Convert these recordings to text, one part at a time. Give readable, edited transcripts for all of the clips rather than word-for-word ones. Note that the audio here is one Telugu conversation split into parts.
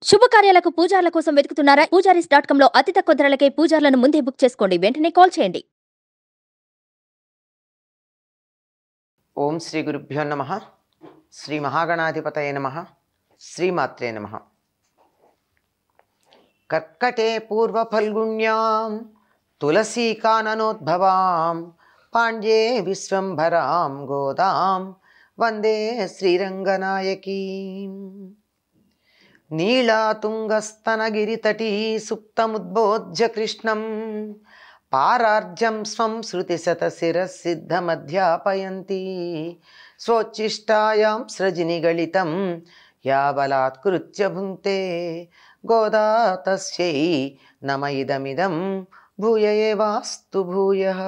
శుభకార్యాలకు పూజార్ల కోసం వెతుకుతున్నారా? పూజారీస్.com లో అతి తక్కువ ధరలకే పూజార్లను ముందే బుక్ చేసుకోండి. వెంటనే కాల్ చేయండి. ఓం శ్రీ గురుభ్యో నమః. శ్రీ మహాగణాధిపతయే నమః. శ్రీమాత్రే నమః. కర్కటే పూర్వఫల్గుణ్యాం తులసీకాననోద్భవాం పాండ్యే విశ్వంభరాం గోదాం వందే శ్రీరంగనాయకీం. నీళాతుంగస్తనగిరితటీ సుప్తముద్బోధ్య కృష్ణం పారార్జం స్వం శృతిశతశిరసిద్ధమధ్యాపయంతి స్వోచ్ఛిష్టాయాం సృజినిగళితం యాబలాత్కృత్య భుంక్తే గోదా తస్యై నమ ఇదమిదం భూయ ఏవాస్తు భూయః.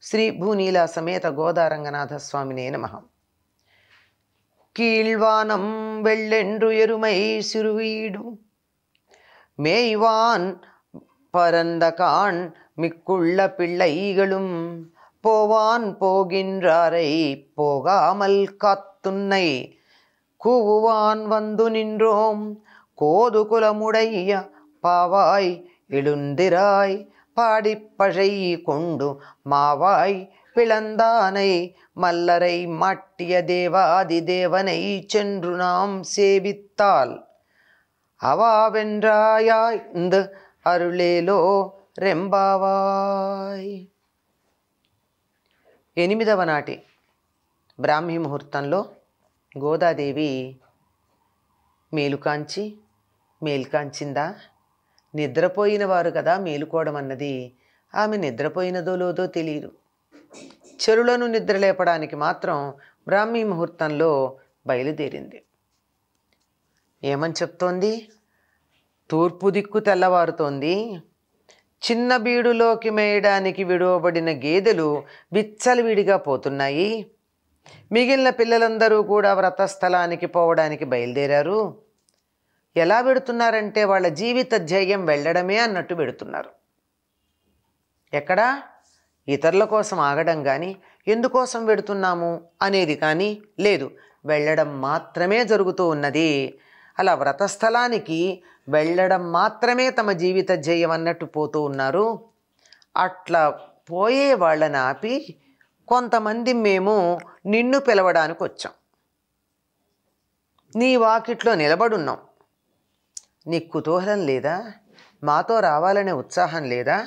శ్రీ భూనీలా సమేత గోదారంగనాథ స్వామినే నమః. கீழ்வானம் வெள்ளென்று எருமை சிறுவீடு மேய்வான் பரந்தகான் மிக்குள்ள பிள்ளைகளும் போவான் போகின்றாரை போகாமல் காத்துன்னை கூவுவான் வந்து நின்றோம் கோதுகுலமுடைய பாவாய் எழுந்திராய் பாடிப்பழை கொண்டு மாவாய் பிளந்தானை மல்லரை மாட்டிய தேவாதி தேவனை சென்று நாம் சேவித்தால் அவாவென்றாயாய்ந்து అరుళేలో రెంబావాయ్. 8వ నాటి బ్రాహ్మీ ముహూర్తంలో గోదాదేవి మేలుకాంచిందా? నిద్రపోయిన వారు కదా మేలుకోవడం అన్నది. ఆమె నిద్రపోయినదో లేదో తెలియదు. చెరులను నిద్రలేపడానికి మాత్రం బ్రాహ్మీ ముహూర్తంలో బయలుదేరింది. ఏమని చెప్తోంది? తూర్పు దిక్కు తెల్లవారుతోంది. చిన్న బీడులోకి మేయడానికి విడువబడిన గేదెలు విచ్చలవిడిగా పోతున్నాయి. మిగిలిన పిల్లలందరూ కూడా వ్రతస్థలానికి పోవడానికి బయలుదేరారు. ఎలా పెడుతున్నారంటే వాళ్ళ జీవిత ధ్యేయం వెళ్ళడమే అన్నట్టు పెడుతున్నారు. ఎక్కడా ఇతరుల కోసం ఆగడం కానీ ఎందుకోసం పెడుతున్నాము అనేది కానీ లేదు. వెళ్ళడం మాత్రమే జరుగుతూ ఉన్నది. అలా వ్రతస్థలానికి వెళ్ళడం మాత్రమే తమ జీవిత ధ్యేయం అన్నట్టు పోతూ ఉన్నారు. అట్లా పోయే వాళ్ళని ఆపి కొంతమంది మేము నిన్ను పిలవడానికి వచ్చాం, నీ వాకిట్లో నిలబడున్నాం, నీకు కుతూహలం లేదా? మాతో రావాలనే ఉత్సాహం లేదా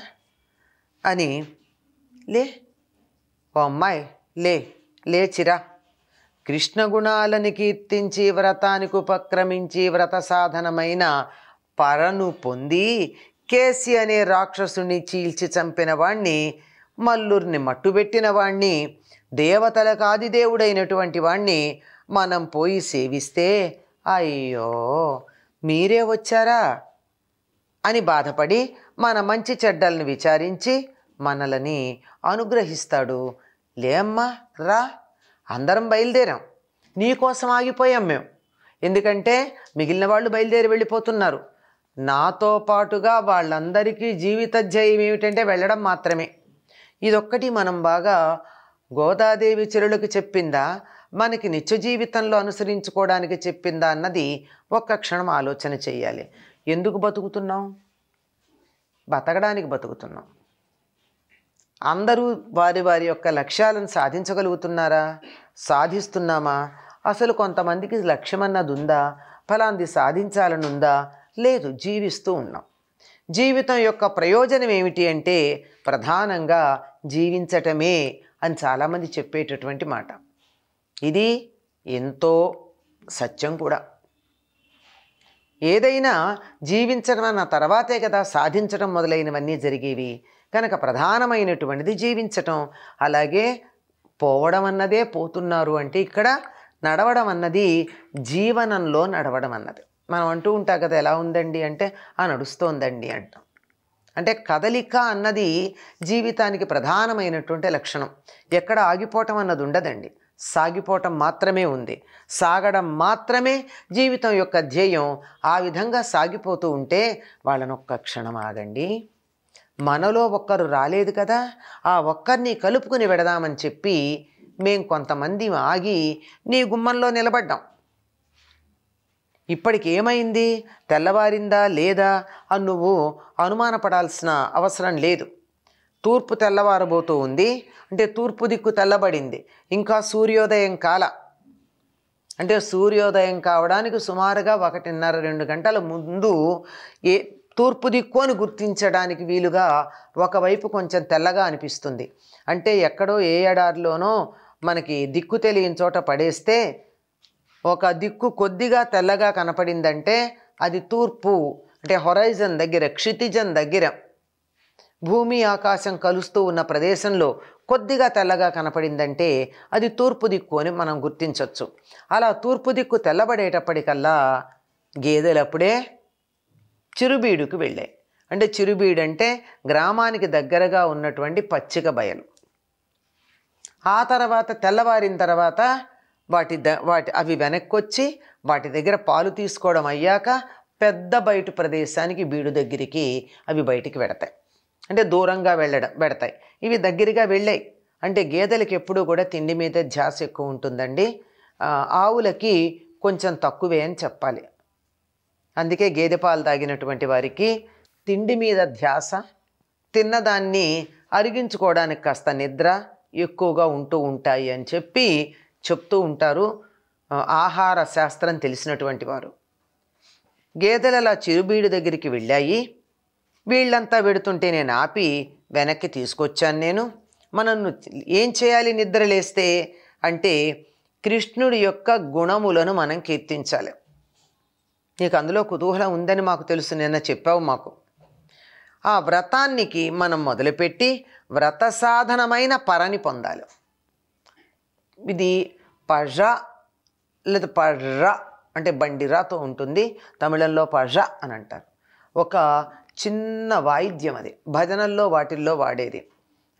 అని ఓ అమ్మాయి లేచిరా. కృష్ణ గుణాలని కీర్తించి వ్రతానికి ఉపక్రమించి వ్రత సాధనమైన పరను పొంది కేసి అనే రాక్షసుని చీల్చి చంపిన వాణ్ణి, మల్లుర్ని మట్టుబెట్టిన వాణ్ణి, దేవతలకు ఆదిదేవుడైనటువంటి వాణ్ణి మనం పోయి సేవిస్తే అయ్యో మీరే వచ్చారా అని బాధపడి మన మంచి చెడ్డలను విచారించి మనలని అనుగ్రహిస్తాడు. లేమ్మా రా, అందరం బయలుదేరాం, నీకోసం ఆగిపోయాం మేము. ఎందుకంటే మిగిలిన వాళ్ళు బయలుదేరి వెళ్ళిపోతున్నారు. నాతో పాటుగా వాళ్ళందరికీ జీవిత ధ్యేయం ఏమిటంటే వెళ్ళడం మాత్రమే. ఇదొక్కటి మనం బాగా గోదాదేవి చెరులకు చెప్పిందా, మనకి నిత్య జీవితంలో అనుసరించుకోవడానికి చెప్పిందా అన్నది ఒక్క క్షణం ఆలోచన చేయాలి. ఎందుకు బతుకుతున్నాం? బతకడానికి బతుకుతున్నాం. అందరూ వారి వారి యొక్క లక్ష్యాలను సాధించగలుగుతున్నారా? సాధిస్తున్నామా? అసలు కొంతమందికి లక్ష్యం అన్నది ఉందా? ఫలాంది సాధించాలని ఉందా? లేదు, జీవిస్తూ ఉన్నాం. జీవితం యొక్క ప్రయోజనం ఏమిటి అంటే ప్రధానంగా జీవించటమే అని చాలామంది చెప్పేటటువంటి మాట. ఇది ఎంతో సత్యం కూడా. ఏదైనా జీవించడం అన్న తర్వాతే కదా సాధించడం మొదలైనవన్నీ జరిగేవి. కనుక ప్రధానమైనటువంటిది జీవించటం. అలాగే పోవడం అన్నదే పోతున్నారు అంటే ఇక్కడ నడవడం అన్నది జీవనంలో నడవడం అన్నది. మనం అంటూ ఉంటాం కదా, ఎలా ఉందండి అంటే నడుస్తోందండి అంటాం. అంటే కదలిక అన్నది జీవితానికి ప్రధానమైనటువంటి లక్షణం. ఎక్కడ ఆగిపోవటం అన్నది ఉండదండి, సాగిపోవటం మాత్రమే ఉంది. సాగడం మాత్రమే జీవితం యొక్క ధ్యేయం. ఆ విధంగా సాగిపోతూ ఉంటే వాళ్ళని ఒక్క క్షణం ఆగండి, మనలో ఒక్కరు రాలేదు కదా, ఆ ఒక్కరిని కలుపుకుని వెడదామని చెప్పి మేం కొంతమంది ఆగి నీ గుమ్మంలో నిలబడ్డాం. ఇప్పటికి ఏమైంది, తెల్లవారిందా లేదా అని నువ్వు అనుమానపడాల్సిన అవసరం లేదు. తూర్పు తెల్లవారబోతూ ఉంది అంటే తూర్పు దిక్కు తెల్లబడింది, ఇంకా సూర్యోదయం కాల. అంటే సూర్యోదయం కావడానికి సుమారుగా 1:30-2 గంటల ముందు తూర్పు దిక్కు అని గుర్తించడానికి వీలుగా ఒకవైపు కొంచెం తెల్లగా అనిపిస్తుంది. అంటే ఎక్కడో ఏ ఎడారిలోనో మనకి దిక్కు తెలియని చోట పడేస్తే ఒక దిక్కు కొద్దిగా తెల్లగా కనపడిందంటే అది తూర్పు. అంటే హొరైజన్ దగ్గర, క్షితిజం దగ్గర, భూమి ఆకాశం కలుస్తూ ఉన్న ప్రదేశంలో కొద్దిగా తెల్లగా కనపడిందంటే అది తూర్పు దిక్కు అని మనం గుర్తించవచ్చు. అలా తూర్పు దిక్కు తెల్లబడేటప్పటికల్లా గేదెలు అప్పుడే చిరుబీడుకు వెళ్ళాయి. అంటే చిరుబీడు అంటే గ్రామానికి దగ్గరగా ఉన్నటువంటి పచ్చిక బయలు. ఆ తర్వాత తెల్లవారిన తర్వాత అవి వెనక్కొచ్చి వాటి దగ్గర పాలు తీసుకోవడం అయ్యాక పెద్ద బయట ప్రదేశానికి, బీడు దగ్గరికి అవి బయటికి వెడతాయి. అంటే దూరంగా పెడతాయి. ఇవి దగ్గరగా వెళ్ళాయి అంటే గేదెలకి ఎప్పుడూ కూడా తిండి మీద ధ్యాస ఎక్కువ ఉంటుందండి. ఆవులకి కొంచెం తక్కువే అని చెప్పాలి. అందుకే గేదె పాలు తాగినటువంటి వారికి తిండి మీద ధ్యాస, తిన్నదాన్ని అరిగించుకోవడానికి కాస్త నిద్ర ఎక్కువగా ఉంటాయి అని చెప్తూ ఉంటారు ఆహార శాస్త్రం తెలిసినటువంటి వారు. గేదెలు అలా చిరుబీడు దగ్గరికి వెళ్ళాయి. వీళ్ళంతా వెడుతుంటే నేను ఆపి వెనక్కి తీసుకొచ్చాను. మనం ఏం చేయాలి నిద్రలేస్తే అంటే కృష్ణుడి యొక్క గుణములను మనం కీర్తించాలి. నీకు అందులో కుతూహలం ఉందని మాకు తెలుసు, నిన్న చెప్పావు మాకు. ఆ వ్రతానికి మనం మొదలుపెట్టి వ్రత సాధనమైన పరని పొందాలి. ఇది పజ లేదా పర్ర అంటే బండిరాతో ఉంటుంది, తమిళంలో పజ అని అంటారు. ఒక చిన్న వాయిద్యం అది, భజనల్లో వాటిల్లో వాడేది.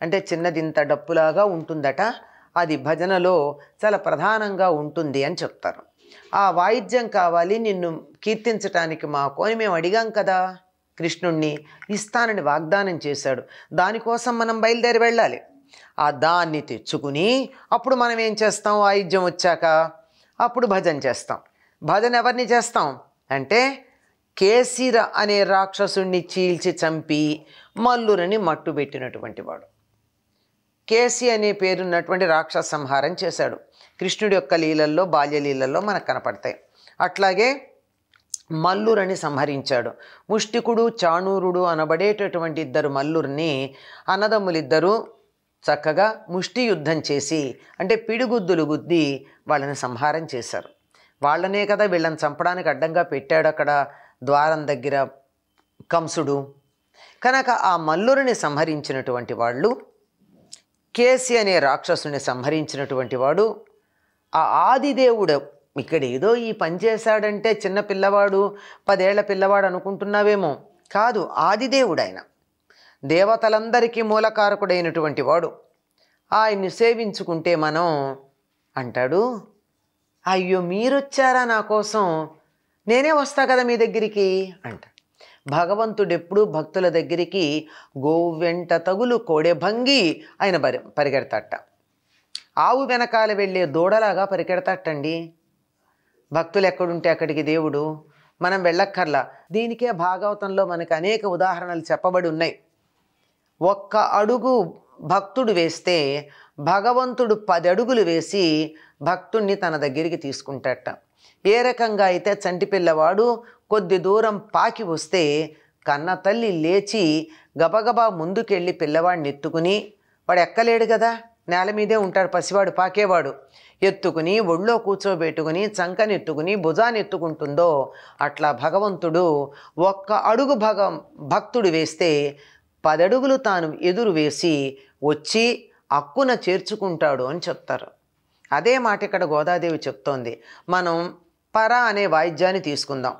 అంటే చిన్నదింత డప్పులాగా ఉంటుందట, అది భజనలో చాలా ప్రధానంగా ఉంటుంది అని చెప్తారు. ఆ వాయిద్యం కావాలి నిన్ను కీర్తించటానికి మాకు అని మేము అడిగాం కదా. కృష్ణుణ్ణి ఇస్తానని వాగ్దానం చేశాడు. దానికోసం మనం బయలుదేరి వెళ్ళాలి. ఆ దాన్ని తెచ్చుకుని అప్పుడు మనం ఏం చేస్తాం, వాయిద్యం వచ్చాక అప్పుడు భజన చేస్తాం. భజన ఎవరిని చేస్తాం అంటే కేసిర అనే రాక్షసుణ్ణి చీల్చి చంపి మల్లురని మట్టు పెట్టినటువంటి వాడు. కేసి అనే పేరున్నటువంటి రాక్షస సంహారం చేశాడు. కృష్ణుడి యొక్క లీలల్లో, బాల్యలీలల్లో మనకు కనపడతాయి. అట్లాగే మల్లురని సంహరించాడు. ముష్టికుడు, చాణూరుడు అనబడేటటువంటి 2 మల్లుర్ని అన్నదమ్ములిద్దరూ చక్కగా ముష్టి యుద్ధం చేసి అంటే పిడిగుద్దులు గుద్ది వాళ్ళని సంహారం చేశారు. వాళ్ళనే కదా వీళ్ళని చంపడానికి అడ్డంగా పెట్టాడు అక్కడ ద్వారం దగ్గర కంసుడు. కనుక ఆ మల్లురిని సంహరించినటువంటి వాళ్ళు, కేసి అనే రాక్షసుని సంహరించినటువంటి వాడు ఆ ఆదిదేవుడు. ఇక్కడ ఏదో ఈ పని చేశాడంటే చిన్న పిల్లవాడు, 10 ఏళ్ల పిల్లవాడు అనుకుంటున్నావేమో, కాదు, ఆదిదేవుడు ఆయన. దేవతలందరికీ మూలకారకుడైనటువంటి వాడు. ఆయన్ని సేవించుకుంటే మనం అంటాడు, అయ్యో మీరొచ్చారా నా కోసం, నేనే వస్తా కదా మీ దగ్గరికి అంట. భగవంతుడు ఎప్పుడూ భక్తుల దగ్గరికి గోవెంట తగులు కోడెభంగి ఆయన పరిగెడతాట. ఆవు వెనకాల వెళ్ళే దూడలాగా పరిగెడతాటండి. భక్తులు ఎక్కడుంటే అక్కడికి దేవుడు, మనం వెళ్ళక్కర్లా. దీనికే భాగవతంలో మనకు అనేక ఉదాహరణలు చెప్పబడి ఉన్నాయి. 1 అడుగు భక్తుడు వేస్తే భగవంతుడు 10 అడుగులు వేసి భక్తుణ్ణి తన దగ్గరికి తీసుకుంటాట. ఏ రకంగా అయితే చంటి పిల్లవాడు కొద్ది దూరం పాకి వస్తే కన్న తల్లి లేచి గబగబా ముందుకెళ్ళి పిల్లవాడిని ఎత్తుకుని, వాడు ఎక్కలేడు కదా, నేల మీదే ఉంటాడు పసివాడు, పాకేవాడు, ఎత్తుకుని ఒళ్ళో కూర్చోబెట్టుకుని చంకనెత్తుకుని భుజాన్ని ఎత్తుకుంటుందో అట్లా భగవంతుడు 1 అడుగు భక్తుడు వేస్తే 10 అడుగులు తాను ఎదురు వేసి వచ్చి అక్కున చేర్చుకుంటాడు అని చెప్తారు. అదే మాట ఇక్కడ గోదాదేవి చెప్తోంది. మనం పర అనే వాయిద్యాన్ని తీసుకుందాం.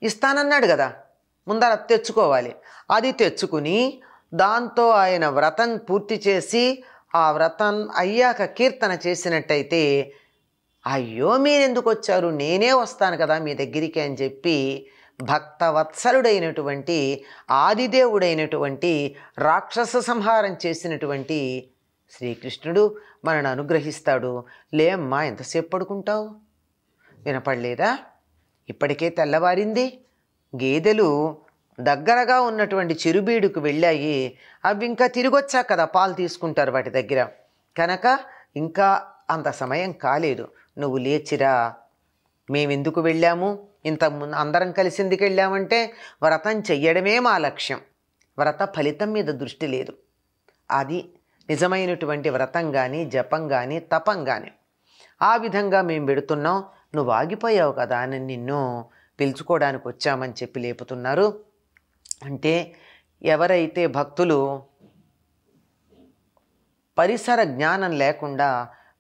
ఇస్తానన్నాడు కదా, ముందర తెచ్చుకోవాలి. అది తెచ్చుకుని దాంతో ఆయన వ్రతం పూర్తి చేసి ఆ వ్రతం అయ్యాక కీర్తన చేసినట్టయితే, అయ్యో మీరెందుకు వచ్చారు, నేనే వస్తాను కదా మీ దగ్గరికి అని చెప్పి భక్తవత్సలుడైనటువంటి ఆదిదేవుడైనటువంటి రాక్షస సంహారం చేసినటువంటి శ్రీకృష్ణుడు మనను అనుగ్రహిస్తాడు. లేమ్మా ఎంతసేపు పడుకుంటావు, వినపడలేదా? ఇప్పటికే తెల్లవారింది. గేదెలు దగ్గరగా ఉన్నటువంటి చిరుబీడుకు వెళ్ళాయి. అవి ఇంకా తిరిగొచ్చాక కదా పాలు తీసుకుంటారు వాటి దగ్గర, కనుక ఇంకా అంత సమయం కాలేదు. నువ్వు లేచిరా, మేమెందుకు వెళ్ళాము, ఇంతకుముందు అందరం కలిసి ఎందుకు వెళ్ళామంటే వ్రతం చెయ్యడమే మా లక్ష్యం. వ్రత ఫలితం మీద దృష్టి లేదు. అది నిజమైనటువంటి వ్రతం కానీ జపం కానీ తపం కానీ. ఆ విధంగా మేము పెడుతున్నాం, నువ్వు ఆగిపోయావు కదా అని నిన్ను పిలుచుకోవడానికి వచ్చామని చెప్పి లేపుతున్నారు. అంటే ఎవరైతే భక్తులు పరిసర జ్ఞానం లేకుండా,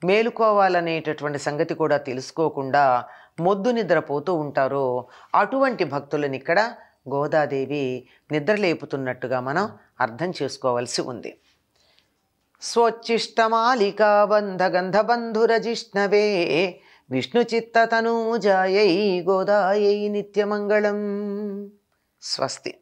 మేలుకోవాలనేటటువంటి సంగతి కూడా తెలుసుకోకుండా మొద్దు నిద్రపోతూ ఉంటారో అటువంటి భక్తులను ఇక్కడ గోదాదేవి నిద్రలేపుతున్నట్టుగా మనం అర్థం చేసుకోవాల్సి ఉంది. స్వోచ్చిష్టమాలికా బంధగంధబంధురజిష్ణవే విష్ణుచిత్తతనూజాయై గోదాయై నిత్యమంగళం. స్వస్తి.